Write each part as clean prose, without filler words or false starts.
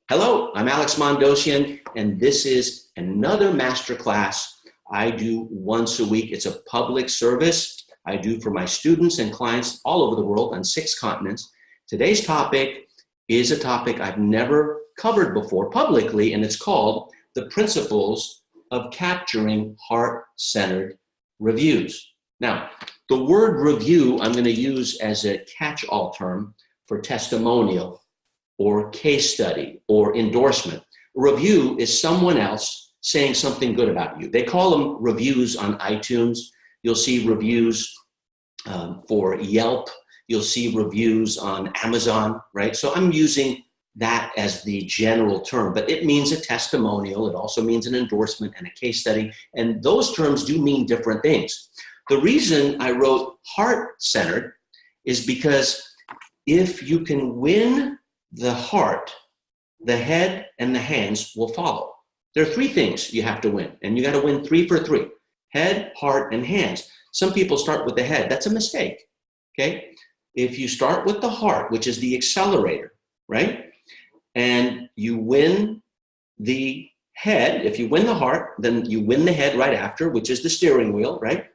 Hello, I'm Alex Mondosian, and this is another masterclass I do once a week. It's a public service I do for my students and clients all over the world on 6 continents. Today's topic is a topic I've never covered before publicly, and it's called the principles of capturing heart-centered reviews. Now, the word review I'm going to use as a catch-all term for testimonial or case study or endorsement. A review is someone else saying something good about you. They call them reviews on iTunes. You'll see reviews for Yelp. You'll see reviews on Amazon, right? So I'm using that as the general term, but it means a testimonial. It also means an endorsement and a case study. And those terms do mean different things. The reason I wrote heart-centered is because if you can win the heart, the head, and the hands will follow. There are 3 things you have to win, and you got to win 3 for 3. Head, heart, and hands. Some people start with the head. That's a mistake, okay? If you start with the heart, which is the accelerator, right? And you win the head. If you win the heart, then you win the head right after, which is the steering wheel, right?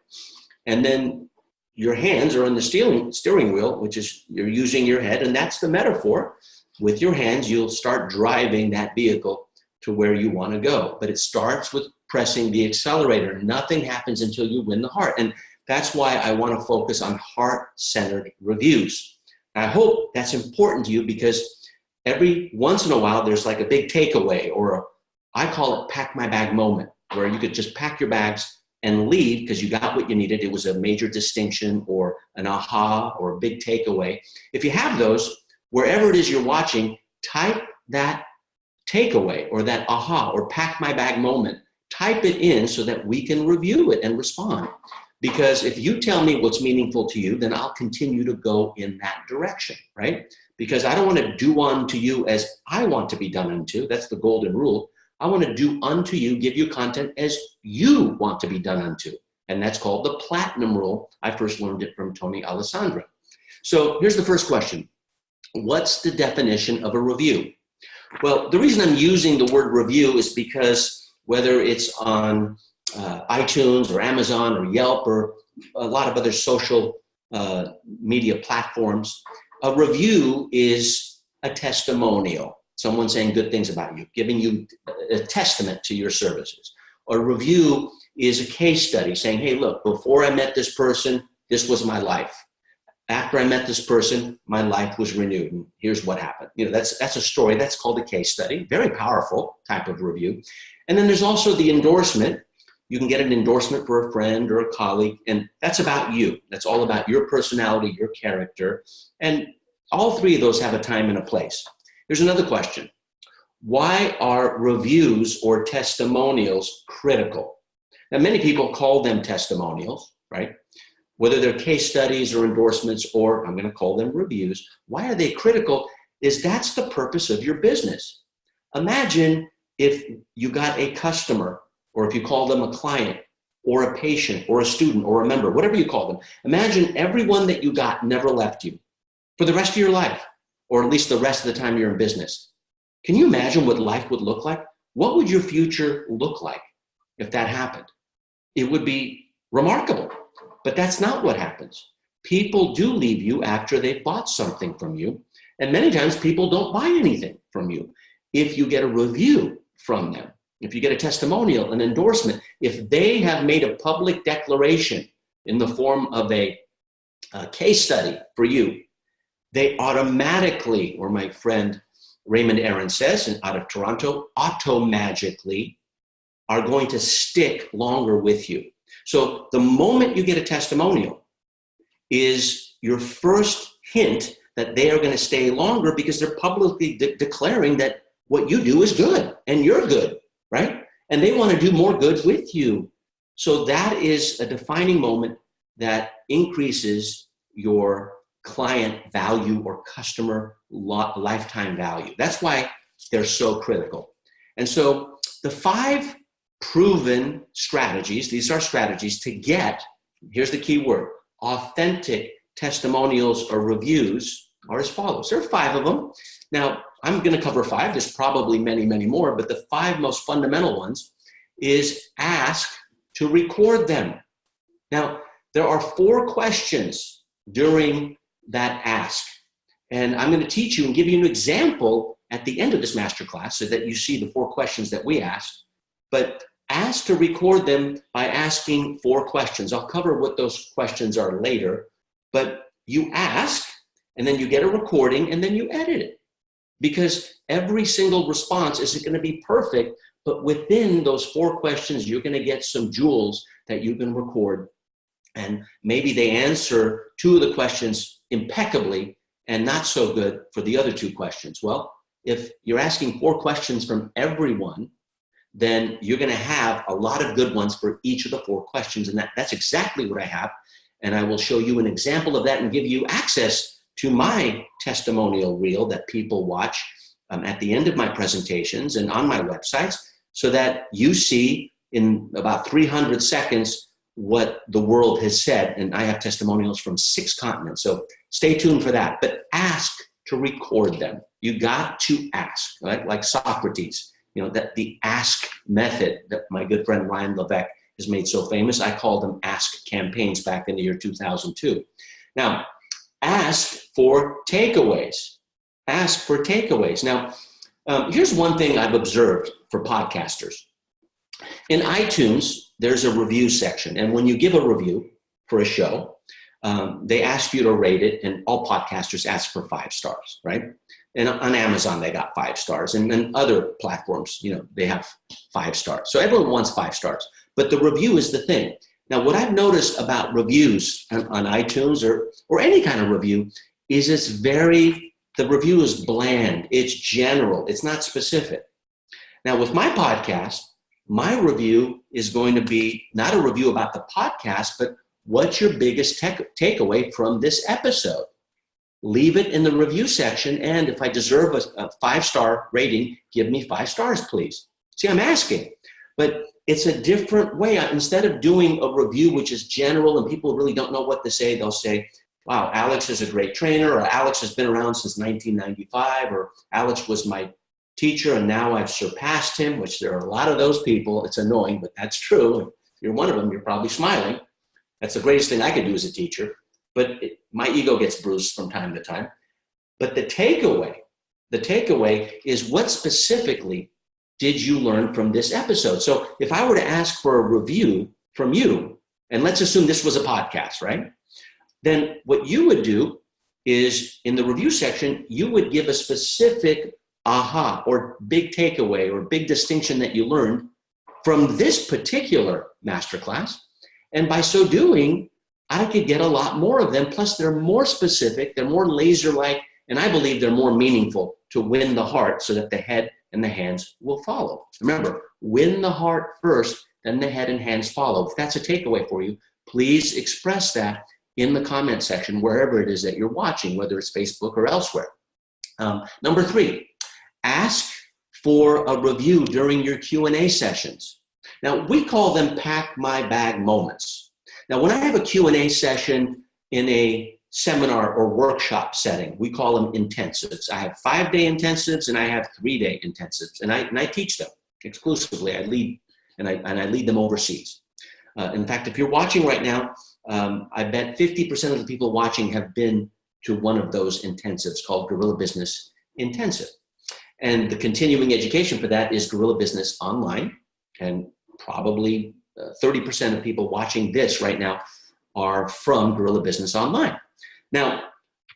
And then your hands are on the steering wheel, which is you're using your head, and that's the metaphor. With your hands, you'll start driving that vehicle to where you want to go. But it starts with pressing the accelerator. Nothing happens until you win the heart. And that's why I want to focus on heart-centered reviews. I hope that's important to you because every once in a while, there's like a big takeaway, or I call it pack my bag moment, where you could just pack your bags and leave because you got what you needed. It was a major distinction or an aha or a big takeaway. If you have those, wherever it is you're watching, type that takeaway or that aha or pack my bag moment. Type it in so that we can review it and respond. Because if you tell me what's meaningful to you, then I'll continue to go in that direction, right? Because I don't want to do unto you as I want to be done unto. That's the golden rule. I want to do unto you, give you content as you want to be done unto. And that's called the platinum rule. I first learned it from Tony Alessandra. So here's the first question. What's the definition of a review? Well, the reason I'm using the word review is because whether it's on iTunes or Amazon or Yelp or a lot of other social media platforms, a review is a testimonial. Someone saying good things about you, giving you a testament to your services. A review is a case study saying, hey, look, before I met this person, this was my life. After I met this person, my life was renewed, and here's what happened. You know, that's a story. That's called a case study. Very powerful type of review. And then there's also the endorsement. You can get an endorsement for a friend or a colleague, and that's about you. That's all about your personality, your character. And all 3 of those have a time and a place. Here's another question. Why are reviews or testimonials critical? Now, many people call them testimonials, right? Whether they're case studies or endorsements, or I'm going to call them reviews. Why are they critical? Is that's the purpose of your business. Imagine if you got a customer, or if you call them a client, or a patient, or a student, or a member, whatever you call them. Imagine everyone that you got never left you for the rest of your life, or at least the rest of the time you're in business. Can you imagine what life would look like? What would your future look like if that happened? It would be remarkable. But that's not what happens. People do leave you after they've bought something from you. And many times people don't buy anything from you. If you get a review from them, if you get a testimonial, an endorsement, if they have made a public declaration in the form of a case study for you, they automatically, or my friend Raymond Aaron says, out of Toronto, automagically are going to stick longer with you. So the moment you get a testimonial is your first hint that they are going to stay longer because they're publicly declaring that what you do is good and you're good, right? And they want to do more good with you. So that is a defining moment that increases your client value or customer lifetime value. That's why they're so critical. And so the 5 proven strategies, these are strategies to get, here's the key word, authentic testimonials or reviews are as follows. There are 5 of them. Now, I'm going to cover 5. There's probably many, many more, but the 5 most fundamental ones is ask to record them. Now, there are 4 questions during that ask. And I'm going to teach you and give you an example at the end of this masterclass so that you see the 4 questions that we asked. But ask to record them by asking 4 questions. I'll cover what those questions are later. But you ask, and then you get a recording, and then you edit it. Because every single response isn't going to be perfect, but within those 4 questions, you're going to get some jewels that you can record. And maybe they answer 2 of the questions impeccably and not so good for the other 2 questions. Well, if you're asking 4 questions from everyone, then you're going to have a lot of good ones for each of the 4 questions. And that's exactly what I have. And I will show you an example of that and give you access to my testimonial reel that people watch at the end of my presentations and on my websites, so that you see in about 300 seconds what the world has said. And I have testimonials from 6 continents. So stay tuned for that. But ask to record them. You got to ask, right? Like Socrates, that the ask method that my good friend Ryan Levesque has made so famous. I called them ask campaigns back in the year 2002. Now, ask for takeaways. Ask for takeaways. Now, here's one thing I've observed for podcasters. In iTunes, there's a review section. And when you give a review for a show, they ask you to rate it, and all podcasters ask for 5 stars, right? And on Amazon, they got 5 stars. And then other platforms, they have 5 stars. So everyone wants 5 stars. But the review is the thing. Now, what I've noticed about reviews on iTunes or any kind of review is the review is bland. It's general. It's not specific. Now, with my podcast, my review is going to be not a review about the podcast, but what's your biggest takeaway from this episode? Leave it in the review section. And if I deserve a 5-star rating, give me 5 stars, please. See, I'm asking. But it's a different way. Instead of doing a review which is general and people really don't know what to say, they'll say, wow, Alex is a great trainer, or Alex has been around since 1995, or Alex was my teacher and now I've surpassed him, which there are a lot of those people. It's annoying, but that's true. If you're one of them, you're probably smiling. That's the greatest thing I could do as a teacher. But my ego gets bruised from time to time. But the takeaway is, what specifically did you learn from this episode? So if I were to ask for a review from you, and let's assume this was a podcast, right? Then what you would do is, in the review section, you would give a specific aha or big takeaway or big distinction that you learned from this particular masterclass. And by so doing, I could get a lot more of them. Plus, they're more specific, they're more laser-like, and I believe they're more meaningful to win the heart so that the head and the hands will follow. Remember, win the heart first, then the head and hands follow. If that's a takeaway for you, please express that in the comment section, wherever it is that you're watching, whether it's Facebook or elsewhere. Number 3, ask for a review during your Q&A sessions. Now, we call them pack my bag moments. Now, when I have a Q&A session in a seminar or workshop setting, we call them intensives. I have 5-day intensives and I have 3-day intensives, and I teach them exclusively. I lead them overseas. In fact, if you're watching right now, I bet 50% of the people watching have been to one of those intensives called Guerrilla Business Intensive. And the continuing education for that is Guerrilla Business Online. And probably 30% of people watching this right now are from Guerrilla Business Online. Now,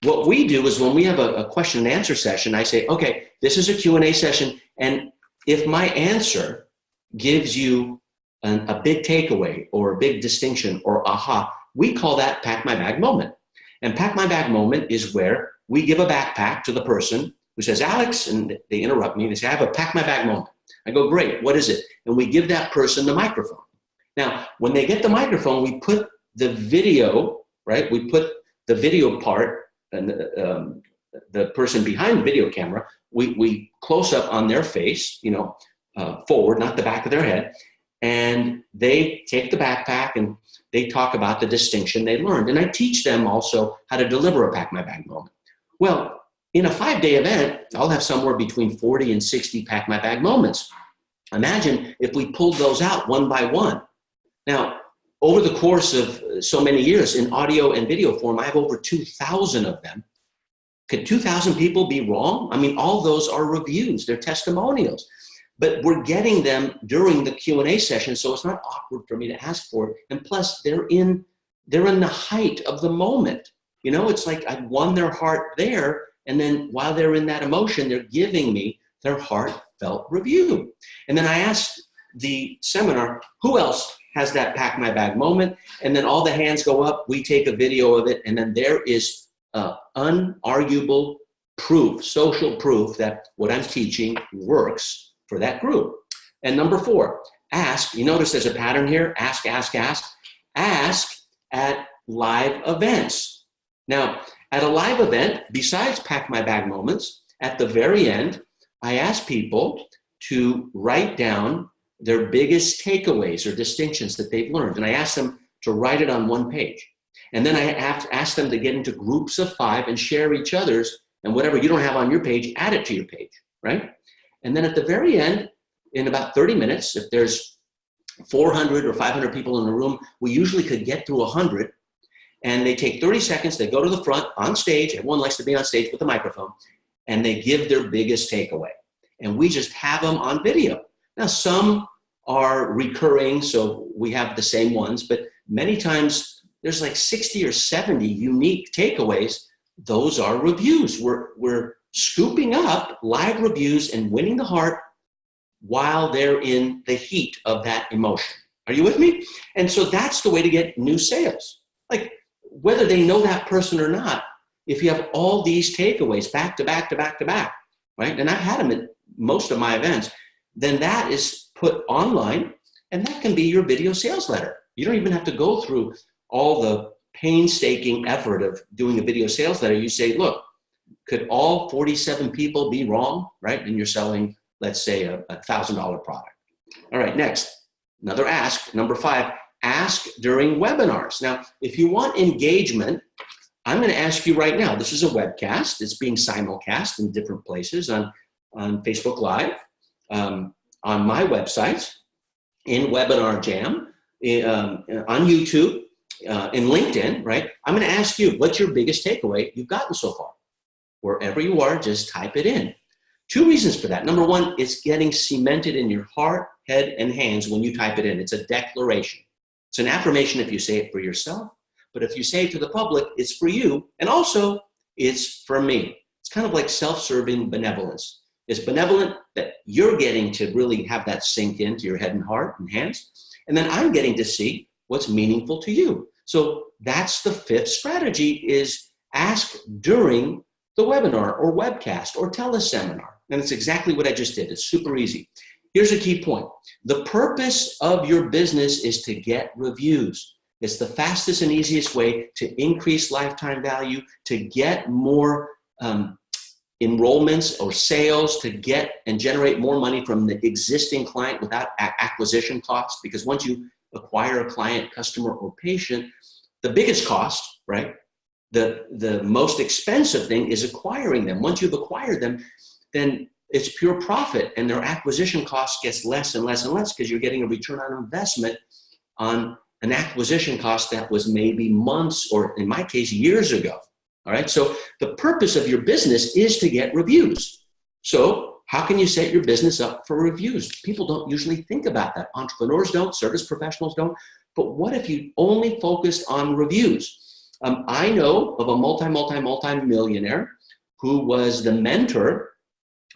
what we do is, when we have a question and answer session, I say, okay, this is a Q&A session. And if my answer gives you a big takeaway or a big distinction or aha, we call that pack my bag moment. And pack my bag moment is where we give a backpack to the person who says, Alex, and they interrupt me. They say, I have a pack my bag moment. I go, great, what is it? And we give that person the microphone. Now, when they get the microphone, we put the video, right? We put the video part, and the person behind the video camera, we close up on their face, forward, not the back of their head. And they take the backpack and they talk about the distinction they learned. And I teach them also how to deliver a pack my bag moment. Well, In a 5-day event, I'll have somewhere between 40 and 60 pack my bag moments. Imagine if we pulled those out one by one. Now, over the course of so many years in audio and video form, I have over 2,000 of them. Could 2,000 people be wrong? I mean, all those are reviews, they're testimonials, but we're getting them during the Q&A session, so it's not awkward for me to ask for it. And plus, they're in the height of the moment. You know, it's like I won their heart there, and then while they're in that emotion, they're giving me their heartfelt review. And then I asked the seminar, who else has that pack my bag moment? And then all the hands go up, we take a video of it, and then there is unarguable proof, social proof that what I'm teaching works for that group. And number 4, ask. You notice there's a pattern here, ask, ask, ask. Ask at live events. Now, at a live event, besides pack my bag moments, at the very end, I ask people to write down their biggest takeaways or distinctions that they've learned. And I ask them to write it on one page. And then I ask them to get into groups of 5 and share each other's, and whatever you don't have on your page, add it to your page, right? And then at the very end, in about 30 minutes, if there's 400 or 500 people in the room, we usually could get through 100. And they take 30 seconds, they go to the front on stage, everyone likes to be on stage with a microphone, and they give their biggest takeaway. And we just have them on video. Now, some are recurring, so we have the same ones, but many times there's like 60 or 70 unique takeaways. Those are reviews. We're scooping up live reviews and winning the heart while they're in the heat of that emotion. Are you with me? And so that's the way to get new sales. Like, whether they know that person or not, if you have all these takeaways back to back to back to back, right? And I've had them at most of my events, then that is put online, and that can be your video sales letter. You don't even have to go through all the painstaking effort of doing a video sales letter. You say, look, could all 47 people be wrong, right? And you're selling, let's say, a $1,000 product. All right, next, another ask, number 5, ask during webinars. Now, if you want engagement, I'm going to ask you right now. This is a webcast. It's being simulcast in different places on Facebook Live, on my websites, in Webinar Jam, on YouTube, in LinkedIn, right? I'm going to ask you, what's your biggest takeaway you've gotten so far? Wherever you are, just type it in. 2 reasons for that. Number 1, it's getting cemented in your heart, head, and hands when you type it in. It's a declaration. It's an affirmation if you say it for yourself, but if you say it to the public, it's for you, and also it's for me. It's kind of like self-serving benevolence. It's benevolent that you're getting to really have that sink into your head and heart and hands, and then I'm getting to see what's meaningful to you. So that's the 5th strategy, is ask during the webinar or webcast or teleseminar. And it's exactly what I just did. It's super easy. Here's a key point. The purpose of your business is to get reviews. It's the fastest and easiest way to increase lifetime value, to get more enrollments or sales, to get and generate more money from the existing client without acquisition costs. Because once you acquire a client, customer, or patient, the biggest cost, right? The most expensive thing is acquiring them. Once you've acquired them, then it's pure profit, and their acquisition cost gets less and less and less because you're getting a return on investment on an acquisition cost that was maybe months, or in my case, years ago. All right. So the purpose of your business is to get reviews. So how can you set your business up for reviews? People don't usually think about that. Entrepreneurs don't, service professionals don't. But what if you only focused on reviews? I know of a multi-millionaire who was the mentor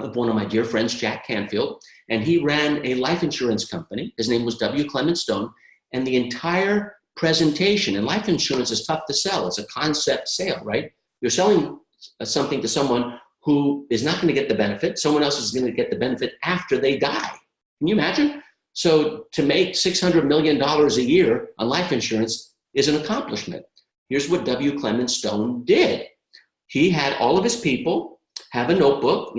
of one of my dear friends, Jack Canfield, and he ran a life insurance company. His name was W. Clement Stone, and the entire presentation, and life insurance is tough to sell. It's a concept sale, right? You're selling something to someone who is not going to get the benefit. Someone else is going to get the benefit after they die. Can you imagine? So to make $600 million a year on life insurance is an accomplishment. Here's what W. Clement Stone did. He had all of his people have a notebook,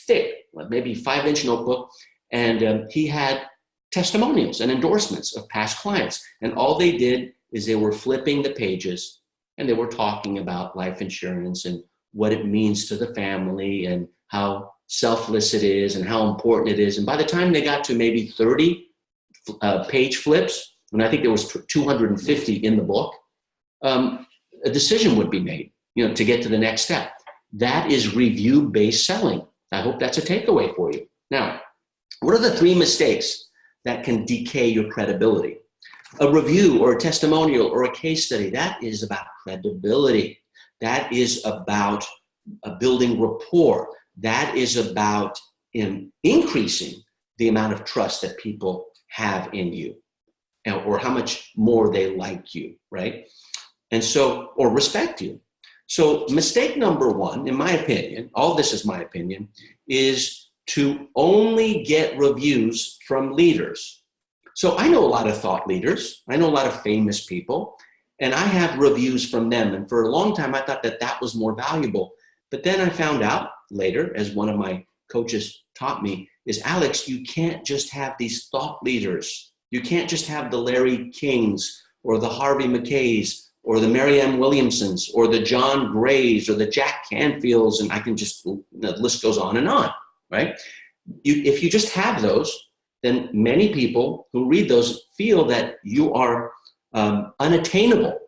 thick, maybe 5-inch notebook, and he had testimonials and endorsements of past clients. And all they did is they were flipping the pages, and they were talking about life insurance and what it means to the family and how selfless it is and how important it is. And by the time they got to maybe 30 page flips, and I think there was 250 in the book, a decision would be made, to get to the next step. That is review-based selling. I hope that's a takeaway for you. Now, what are the 3 mistakes that can decay your credibility? A review or a testimonial or a case study, that is about credibility. That is about building rapport. That is about increasing the amount of trust that people have in you, or how much more they like you, right? And so, or respect you. So mistake number 1, in my opinion, all this is my opinion, is to only get reviews from leaders. So I know a lot of thought leaders. I know a lot of famous people, and I have reviews from them. And for a long time, I thought that that was more valuable. But then I found out later, as one of my coaches taught me, is Alex, you can't just have these thought leaders. You can't just have the Larry Kings or the Harvey McKays or the Marianne Williamsons or the John Grays or the Jack Canfields, and I can just, the list goes on, right? If you just have those, then many people who read those feel that you are unattainable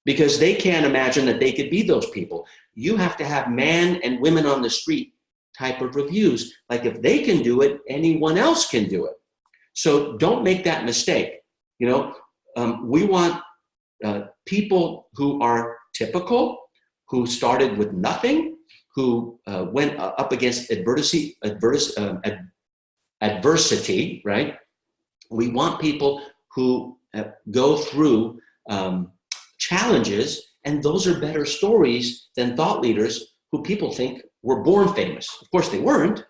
because they can't imagine that they could be those people. You have to have man and women on the street type of reviews. Like if they can do it, anyone else can do it. So don't make that mistake. We want people who are typical, who started with nothing, who went up against adversity, right? We want people who go through challenges, and those are better stories than thought leaders who people think were born famous. Of course they weren't,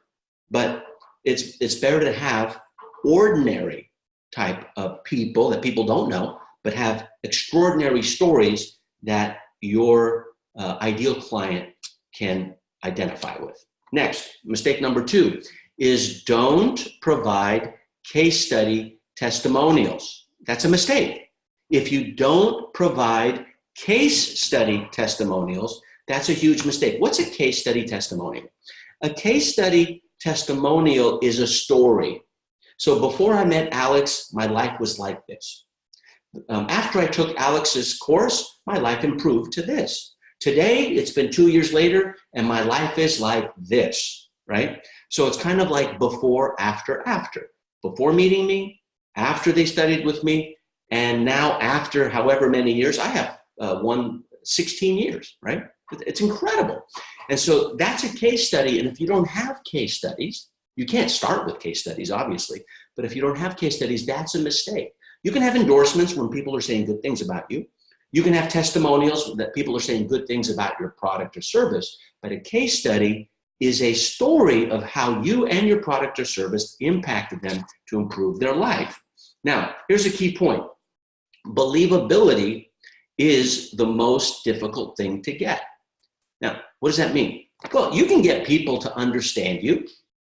but it's better to have ordinary type of people that people don't know, but have extraordinary stories that your ideal client can identify with. Next, mistake number 2 is don't provide case study testimonials. That's a mistake. If you don't provide case study testimonials, that's a huge mistake. What's a case study testimonial? A case study testimonial is a story. So before I met Alex, my life was like this. After I took Alex's course, my life improved to this. Today, it's been 2 years later, and my life is like this, right? So it's kind of like before, after, after. Before meeting me, after they studied with me, and now after however many years, I have 16 years, right? It's incredible. And so that's a case study. And if you don't have case studies, you can't start with case studies, obviously. But if you don't have case studies, that's a mistake. You can have endorsements when people are saying good things about you. You can have testimonials that people are saying good things about your product or service. But a case study is a story of how you and your product or service impacted them to improve their life. Now, here's a key point. Believability is the most difficult thing to get. Now, what does that mean? Well, you can get people to understand you.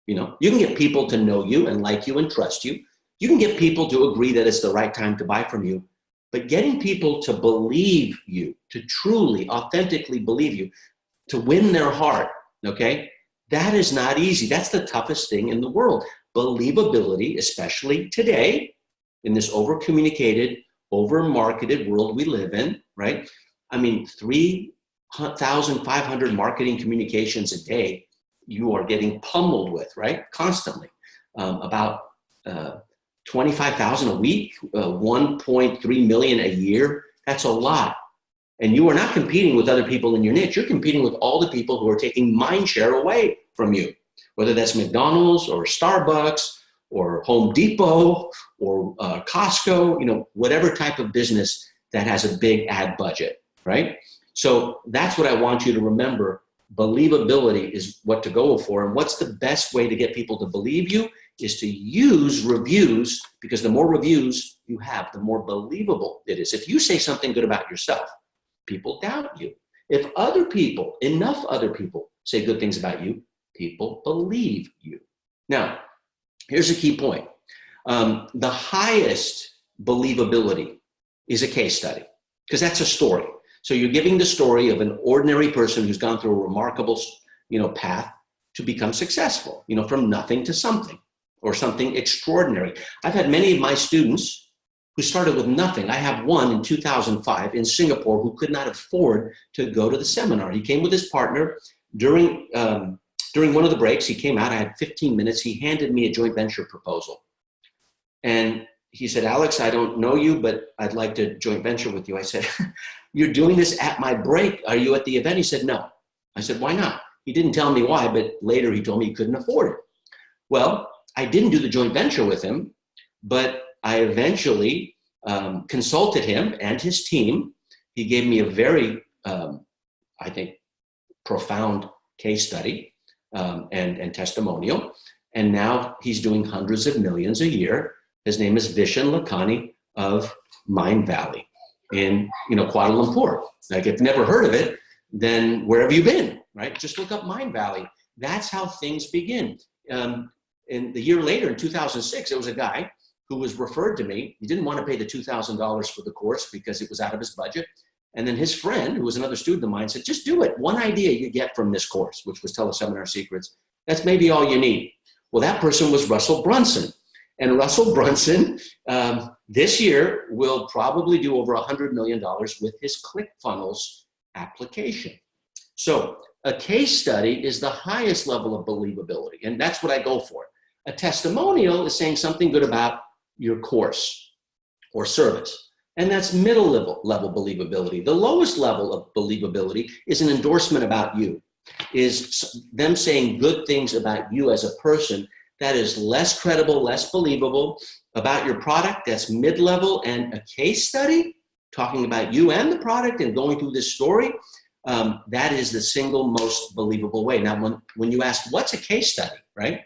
You can get people to know you and like you and trust you. You can get people to agree that it's the right time to buy from you. But getting people to believe you, to truly, authentically believe you, to win their heart, okay, that is not easy. That's the toughest thing in the world. Believability, especially today, in this over-communicated, over-marketed world we live in, right? I mean, 3,500 marketing communications a day you are getting pummeled with, right? Constantly. About 25,000 a week, 1.3 million a year. That's a lot. And you are not competing with other people in your niche. You're competing with all the people who are taking mind share away from you, whether that's McDonald's or Starbucks or Home Depot or Costco, whatever type of business that has a big ad budget, right? So that's what I want you to remember. Believability is what to go for. And what's the best way to get people to believe you is to use reviews, because the more reviews you have, the more believable it is. If you say something good about yourself, people doubt you. If enough other people say good things about you, people believe you. Now, here's a key point. The highest believability is a case study, because that's a story. So you're giving the story of an ordinary person who's gone through a remarkable, path to become successful, from nothing to something or something extraordinary. I've had many of my students who started with nothing. I have one in 2005 in Singapore who could not afford to go to the seminar. He came with his partner during one of the breaks. He came out, I had 15 minutes. He handed me a joint venture proposal. And he said, Alex, I don't know you, but I'd like to joint venture with you. I said, you're doing this at my break. Are you at the event? He said, no. I said, why not? He didn't tell me why, but later he told me he couldn't afford it. Well, I didn't do the joint venture with him, but I eventually consulted him and his team. He gave me a very, I think, profound case study and testimonial. And now he's doing hundreds of millions a year. His name is Vishen Lakhani of Mind Valley in Kuala Lumpur. Like, if you've never heard of it, then where have you been, right? Just look up Mind Valley. That's how things begin. And the year later, in 2006, there was a guy who was referred to me. He didn't want to pay the $2,000 for the course because it was out of his budget. And then his friend, who was another student of mine, said, just do it. One idea you get from this course, which was Teleseminar Secrets, that's maybe all you need. Well, that person was Russell Brunson. And Russell Brunson this year will probably do over $100 million with his ClickFunnels application. So a case study is the highest level of believability, and that's what I go for. A testimonial is saying something good about your course or service, and that's middle level believability. The lowest level of believability is an endorsement about you, is them saying good things about you as a person. That is less credible, less believable. About your product, that's mid-level. And a case study talking about you and the product and going through this story, that is the single most believable way. Now, when you ask, what's a case study, right?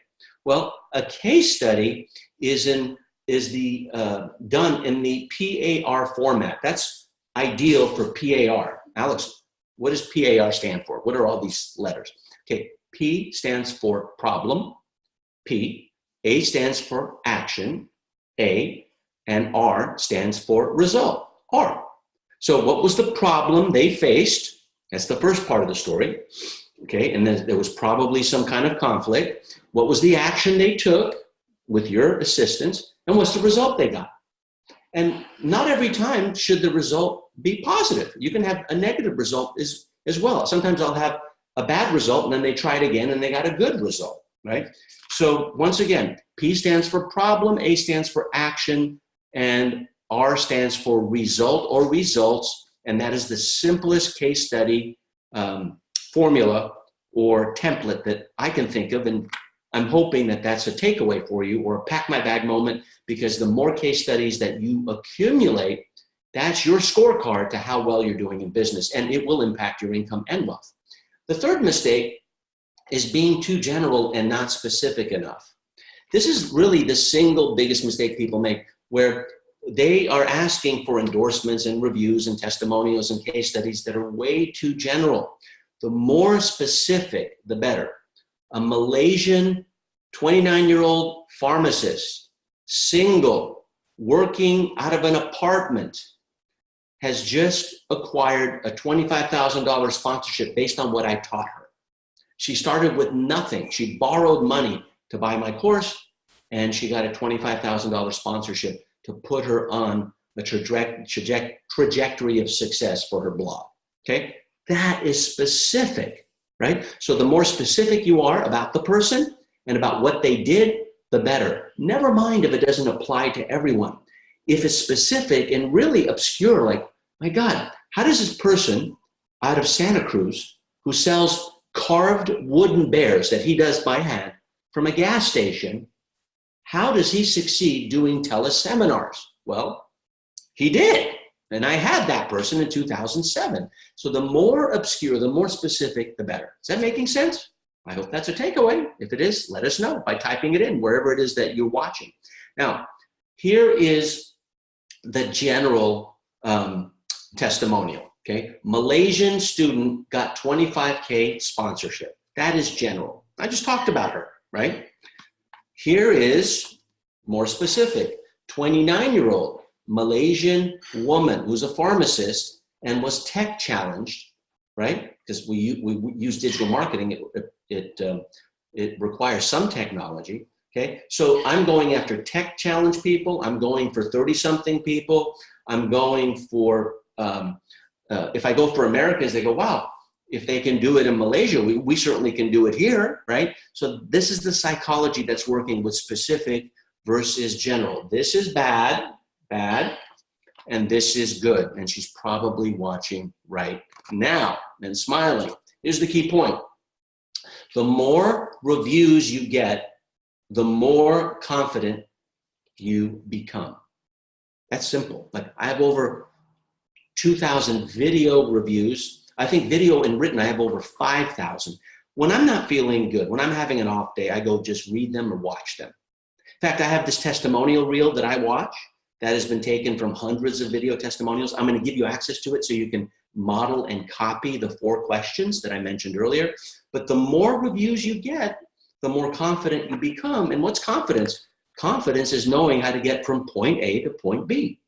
Well, a case study is done in the PAR format. That's ideal for PAR. Alex, what does PAR stand for? What are all these letters? Okay, P stands for problem, P, A stands for action, A, and R stands for result, R. So what was the problem they faced? That's the first part of the story. Okay, and then there was probably some kind of conflict. What was the action they took with your assistance? And what's the result they got? And not every time should the result be positive. You can have a negative result as well. Sometimes I'll have a bad result and then they try it again and they got a good result, right? So once again, P stands for problem, A stands for action, and R stands for result or results. And that is the simplest case study formula or template that I can think of. And I'm hoping that that's a takeaway for you or a pack my bag moment, because the more case studies that you accumulate, that's your scorecard to how well you're doing in business, and it will impact your income and wealth. The third mistake is being too general and not specific enough. This is really the single biggest mistake people make, where they are asking for endorsements and reviews and testimonials and case studies that are way too general. The more specific, the better. A Malaysian 29-year-old pharmacist, single, working out of an apartment, has just acquired a $25,000 sponsorship based on what I taught her. She started with nothing. She borrowed money to buy my course, and she got a $25,000 sponsorship to put her on a trajectory of success for her blog, okay? That is specific, right? So the more specific you are about the person and about what they did, the better. Never mind if it doesn't apply to everyone. If it's specific and really obscure, like, my God, how does this person out of Santa Cruz who sells carved wooden bears that he does by hand from a gas station, how does he succeed doing teleseminars? Well, he did. And I had that person in 2007. So the more obscure, the more specific, the better. Is that making sense? I hope that's a takeaway. If it is, let us know by typing it in wherever it is that you're watching. Now, here is the general testimonial, okay? Malaysian student got 25K sponsorship. That is general. I just talked about her, right? Here is more specific. 29-year-old Malaysian woman who's a pharmacist and was tech challenged, right? Because we use digital marketing. It requires some technology. Okay, so I'm going after tech challenge people. I'm going for 30-something people. I'm going for, if I go for Americans, they go, wow, if they can do it in Malaysia, we certainly can do it here, right? So this is the psychology that's working with specific versus general. This is bad, and this is good. And she's probably watching right now and smiling. Here's the key point. The more reviews you get, the more confident you become. That's simple. Like, I have over 2,000 video reviews. I think video and written, I have over 5,000. When I'm not feeling good, when I'm having an off day, I go just read them or watch them. In fact, I have this testimonial reel that I watch that has been taken from hundreds of video testimonials. I'm going to give you access to it so you can model and copy the 4 questions that I mentioned earlier. But the more reviews you get, the more confident you become. And what's confidence? Confidence is knowing how to get from point A to point B.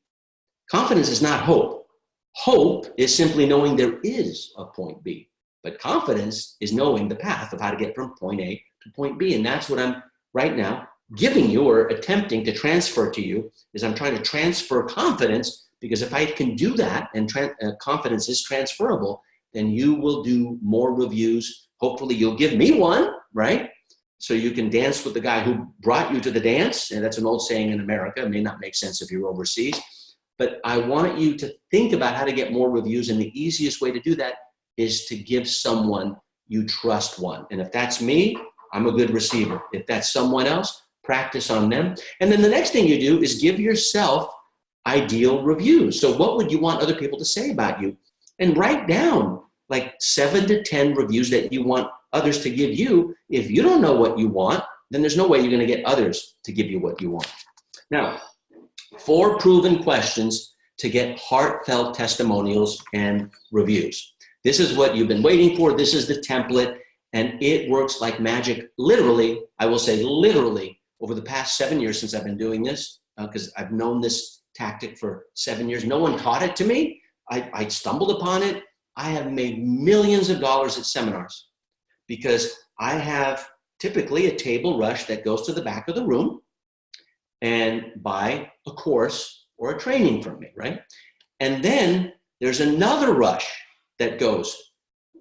Confidence is not hope. Hope is simply knowing there is a point B. But confidence is knowing the path of how to get from point A to point B. And that's what I'm right now giving you, or attempting to transfer to you, is I'm trying to transfer confidence, because if I can do that, and confidence is transferable, then you will do more reviews. Hopefully you'll give me one, right? So you can dance with the guy who brought you to the dance. And that's an old saying in America. It may not make sense if you're overseas. But I want you to think about how to get more reviews. And the easiest way to do that is to give someone you trust one. And if that's me, I'm a good receiver. If that's someone else, practice on them. And then the next thing you do is give yourself ideal reviews. So what would you want other people to say about you? And write down like 7 to 10 reviews that you want others to give you. If you don't know what you want, then there's no way you're going to get others to give you what you want. Now, 4 proven questions to get heartfelt testimonials and reviews. This is what you've been waiting for. This is the template, and it works like magic. Literally, I will say literally, over the past 7 years since I've been doing this, because I've known this tactic for 7 years. No one taught it to me. I stumbled upon it. I have made millions of dollars at seminars, because I have typically a table rush that goes to the back of the room and buy a course or a training from me, right? And then there's another rush that goes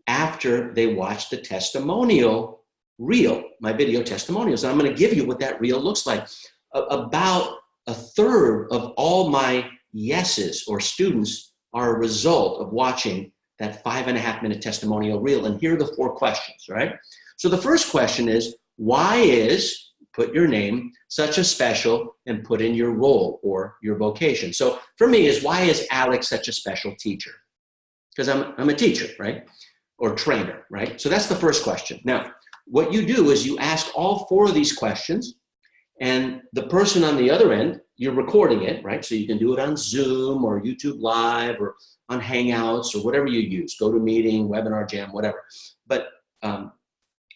after they watch the testimonial reel, my video testimonials. And I'm going to give you what that reel looks like. About a third of all my yeses or students are a result of watching that 5.5-minute testimonial reel. And here are the 4 questions, right? So the first question is, why is, put your name, such a special, and put in your role or your vocation. So for me is, why is Alex such a special teacher? Because I'm a teacher, right? Or trainer, right? So that's the first question. Now, what you do is you ask all 4 of these questions, and the person on the other end, you're recording it, right? So you can do it on Zoom or YouTube Live or on Hangouts or whatever you use, GoToMeeting, Webinar Jam, whatever. But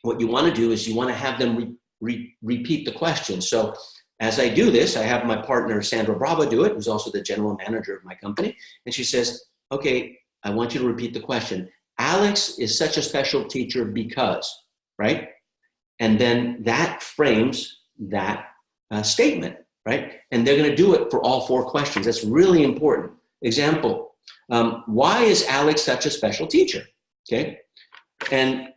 what you want to do is you want to have them repeat the question. So as I do this, I have my partner, Sandra Bravo, do it, who's also the general manager of my company. And she says, okay, I want you to repeat the question. Alex is such a special teacher because, right? And then that frames that statement, right? And they're going to do it for all 4 questions. That's really important. Example, why is Alex such a special teacher? Okay. And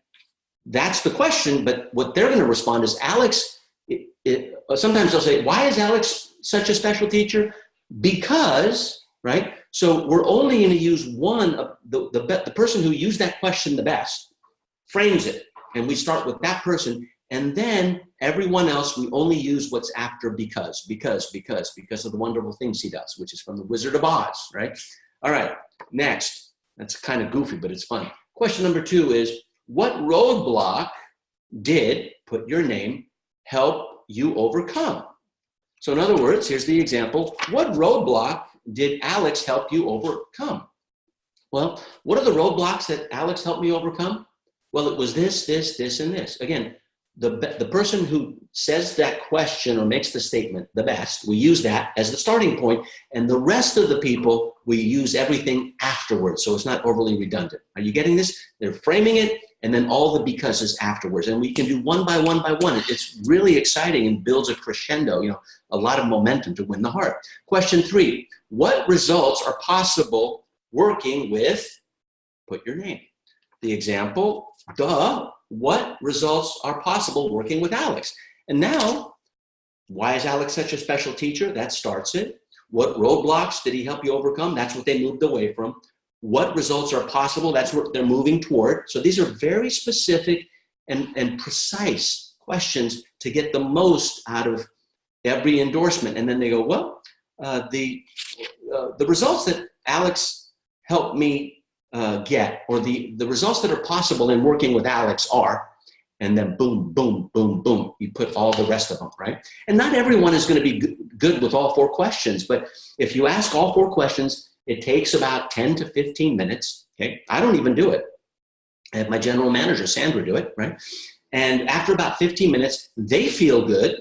that's the question, but what they're going to respond is, Alex, sometimes they'll say, why is Alex such a special teacher? Because, right? So we're only going to use one of the person who used that question the best, frames it, and we start with that person, and then everyone else, we only use what's after because of the wonderful things he does, which is from the Wizard of Oz, right? All right, next. That's kind of goofy, but it's fun. Question number 2 is, what roadblock did, put your name, help you overcome? So in other words, here's the example. What roadblock did Alex help you overcome? Well, what are the roadblocks that Alex helped me overcome? Well, it was this, and this. Again, the person who says that question or makes the statement the best, we use that as the starting point, and the rest of the people, we use everything afterwards, so it's not overly redundant. Are you getting this? They're framing it, and then all the becauses afterwards, and we can do one by one by one. It's really exciting and builds a crescendo, a lot of momentum to win the heart. Question 3, what results are possible working with, put your name. The example, what results are possible working with Alex? And now, why is Alex such a special teacher? That starts it. What roadblocks did he help you overcome? That's what they moved away from. What results are possible? That's what they're moving toward. So these are very specific and precise questions to get the most out of every endorsement. And then they go, well, the results that Alex helped me get, or the results that are possible in working with Alex are, and then boom, boom, boom, boom, you put all the rest of them, right? And not everyone is going to be good with all 4 questions, but if you ask all 4 questions, it takes about 10 to 15 minutes, okay? I don't even do it. I have my general manager, Sandra, do it, right? And after about 15 minutes, they feel good.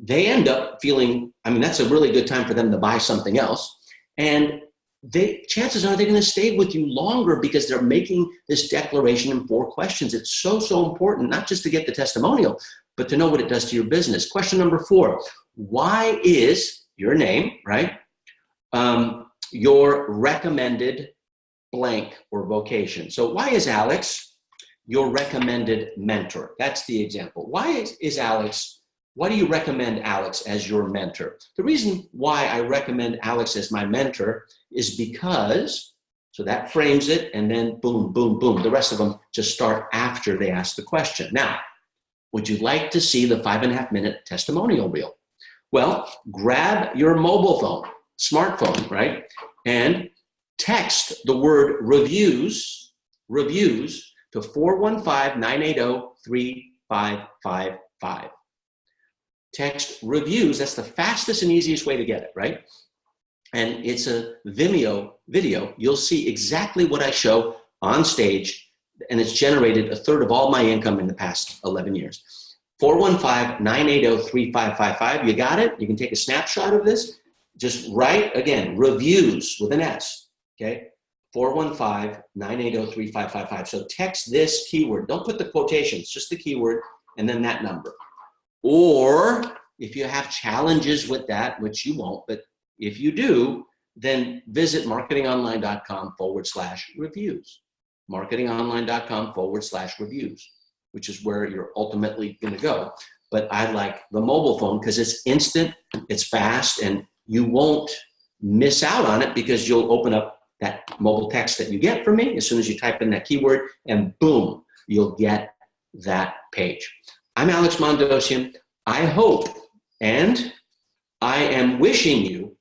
They end up feeling, that's a really good time for them to buy something else. And chances are they're going to stay with you longer because they're making this declaration in 4 questions. It's so, so important, not just to get the testimonial, but to know what it does to your business. Question number 4, why is your name, right, your recommended blank or vocation? So why is Alex your recommended mentor? That's the example. Why is Alex, why do you recommend Alex as your mentor? The reason why I recommend Alex as my mentor is because, so that frames it, and then boom, boom, boom. The rest of them just start after they ask the question. Now, would you like to see the 5.5-minute testimonial reel? Well, grab your mobile phone, smartphone, right? And text the word reviews to 415-980-3555. Text reviews, that's the fastest and easiest way to get it, right? And it's a Vimeo video. You'll see exactly what I show on stage, and it's generated 1/3 of all my income in the past 11 years. 415-980-3555. You got it? You can take a snapshot of this. Just write, again, reviews with an S, okay? 415-980-3555. So text this keyword. Don't put the quotations, just the keyword, and then that number. Or if you have challenges with that, which you won't, but if you do, then visit marketingonline.com/reviews. marketingonline.com/reviews, which is where you're ultimately going to go. But I like the mobile phone because it's instant, it's fast, and you won't miss out on it because you'll open up that mobile text that you get from me as soon as you type in that keyword, and boom, you'll get that page. I'm Alex Mondosian. I hope and I am wishing you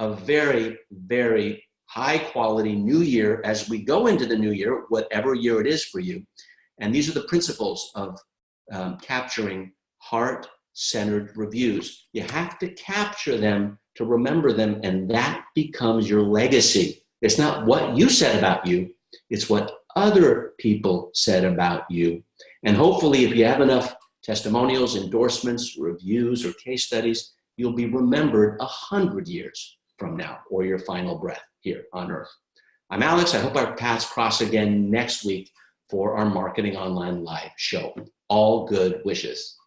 a very, very high quality new year as we go into the new year, whatever year it is for you. And these are the principles of capturing heart-centered reviews. You have to capture them to remember them, and that becomes your legacy. It's not what you said about you, it's what other people said about you. And hopefully, if you have enough testimonials, endorsements, reviews, or case studies, you'll be remembered 100 years from now, or your final breath here on earth. I'm Alex. I hope our paths cross again next week for our Marketing Online Live show. All good wishes.